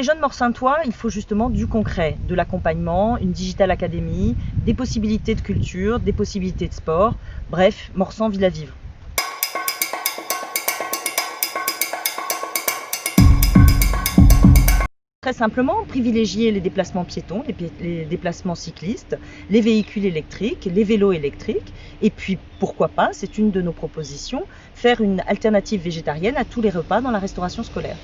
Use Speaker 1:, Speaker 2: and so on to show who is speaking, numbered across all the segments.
Speaker 1: les jeunes morsantois, il faut justement du concret, de l'accompagnement, une digital academy, des possibilités de culture, des possibilités de sport. Bref, Morsan, ville à vivre. Très simplement, privilégier les déplacements piétons, les déplacements cyclistes, les véhicules électriques, les vélos électriques. Et puis, pourquoi pas, c'est une de nos propositions, faire une alternative végétarienne à tous les repas dans la restauration scolaire.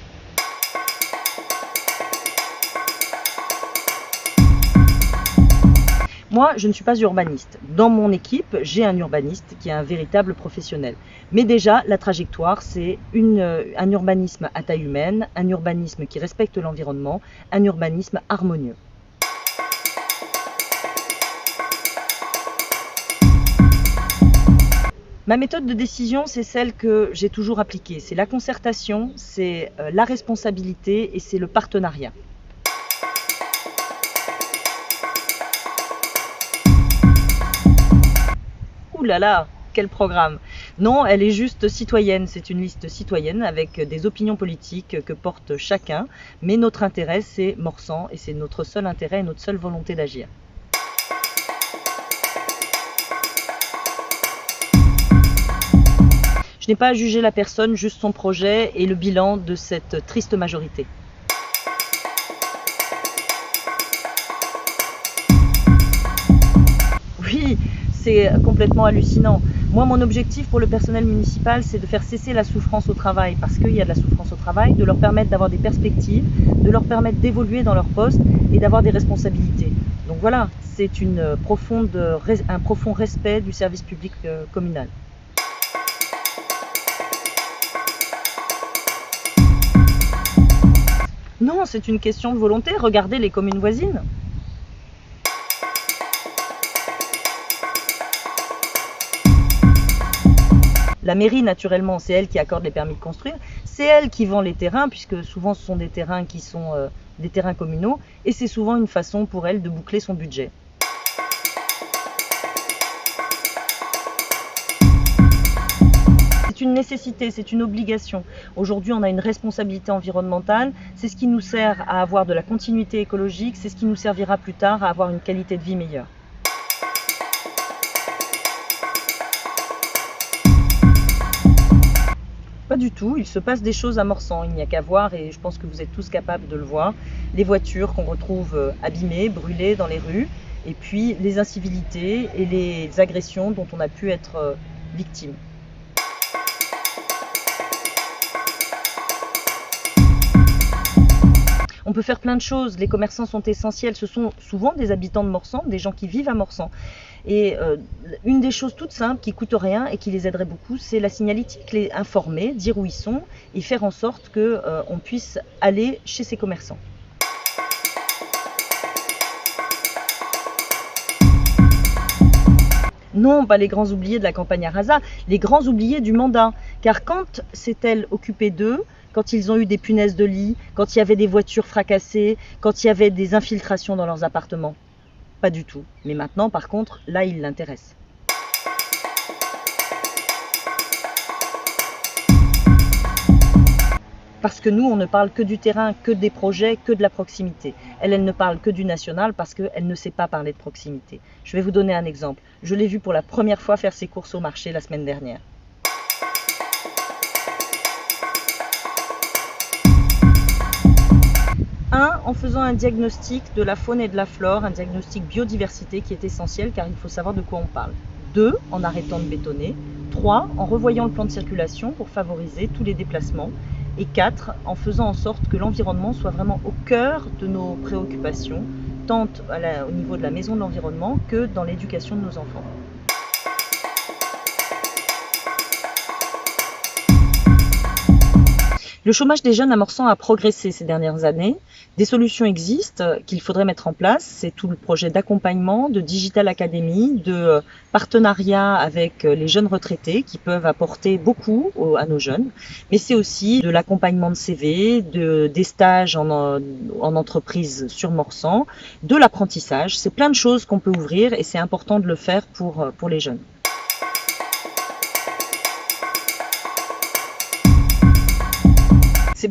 Speaker 1: Moi, je ne suis pas urbaniste. Dans mon équipe, j'ai un urbaniste qui est un véritable professionnel. Mais déjà, la trajectoire, c'est un urbanisme à taille humaine, un urbanisme qui respecte l'environnement, un urbanisme harmonieux. Ma méthode de décision, c'est celle que j'ai toujours appliquée. C'est la concertation, c'est la responsabilité et c'est le partenariat. Ouh là là, quel programme! Non, elle est juste citoyenne, c'est une liste citoyenne avec des opinions politiques que porte chacun, mais notre intérêt c'est Morsan et c'est notre seul intérêt et notre seule volonté d'agir. Je n'ai pas à juger la personne, juste son projet et le bilan de cette triste majorité. Oui, c'est complètement hallucinant. Moi, mon objectif pour le personnel municipal, c'est de faire cesser la souffrance au travail, parce qu'il y a de la souffrance au travail, de leur permettre d'avoir des perspectives, de leur permettre d'évoluer dans leur poste et d'avoir des responsabilités. Donc voilà, c'est un profond respect du service public communal. Non, c'est une question de volonté. Regardez les communes voisines. La mairie, naturellement, c'est elle qui accorde les permis de construire, c'est elle qui vend les terrains, puisque souvent ce sont des terrains qui sont des terrains communaux, et c'est souvent une façon pour elle de boucler son budget. C'est une nécessité, c'est une obligation. Aujourd'hui, on a une responsabilité environnementale, c'est ce qui nous sert à avoir de la continuité écologique, c'est ce qui nous servira plus tard à avoir une qualité de vie meilleure. Pas du tout, il se passe des choses à Morsan, il n'y a qu'à voir et je pense que vous êtes tous capables de le voir. Les voitures qu'on retrouve abîmées, brûlées dans les rues, et puis les incivilités et les agressions dont on a pu être victime. On peut faire plein de choses, les commerçants sont essentiels, ce sont souvent des habitants de Morsan, des gens qui vivent à Morsan. Et une des choses toutes simples qui ne coûtent rien et qui les aiderait beaucoup, c'est la signalétique, les informer, dire où ils sont et faire en sorte qu'on puisse aller chez ces commerçants. Non, pas les grands oubliés de la campagne Arasa, les grands oubliés du mandat. Car quand s'est-elle occupée d'eux, quand ils ont eu des punaises de lit, quand il y avait des voitures fracassées, quand il y avait des infiltrations dans leurs appartements? Pas du tout. Mais maintenant, par contre, là, ils l'intéressent. Parce que nous, on ne parle que du terrain, que des projets, que de la proximité. Elle ne parle que du national parce qu'elle ne sait pas parler de proximité. Je vais vous donner un exemple. Je l'ai vu pour la première fois faire ses courses au marché la semaine dernière. En faisant un diagnostic de la faune et de la flore, un diagnostic biodiversité qui est essentiel car il faut savoir de quoi on parle. 2, en arrêtant de bétonner. 3, en revoyant le plan de circulation pour favoriser tous les déplacements. Et 4, en faisant en sorte que l'environnement soit vraiment au cœur de nos préoccupations, tant au niveau de la maison de l'environnement que dans l'éducation de nos enfants. Le chômage des jeunes à Morsan a progressé ces dernières années. Des solutions existent qu'il faudrait mettre en place. C'est tout le projet d'accompagnement, de Digital Academy, de partenariat avec les jeunes retraités qui peuvent apporter beaucoup à nos jeunes. Mais c'est aussi de l'accompagnement de CV, des stages en entreprise sur Morsan, de l'apprentissage. C'est plein de choses qu'on peut ouvrir et c'est important de le faire pour les jeunes.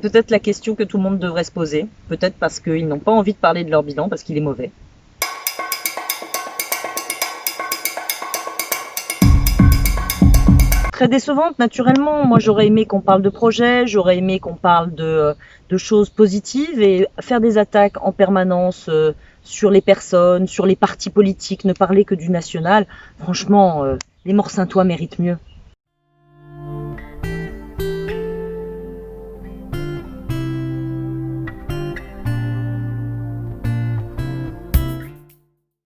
Speaker 1: c'est peut-être la question que tout le monde devrait se poser. Peut-être parce qu'ils n'ont pas envie de parler de leur bilan, parce qu'il est mauvais. Très décevante, naturellement. Moi, j'aurais aimé qu'on parle de projets, j'aurais aimé qu'on parle de choses positives, et faire des attaques en permanence sur les personnes, sur les partis politiques, ne parler que du national. Franchement, les Morts-Saintois méritent mieux.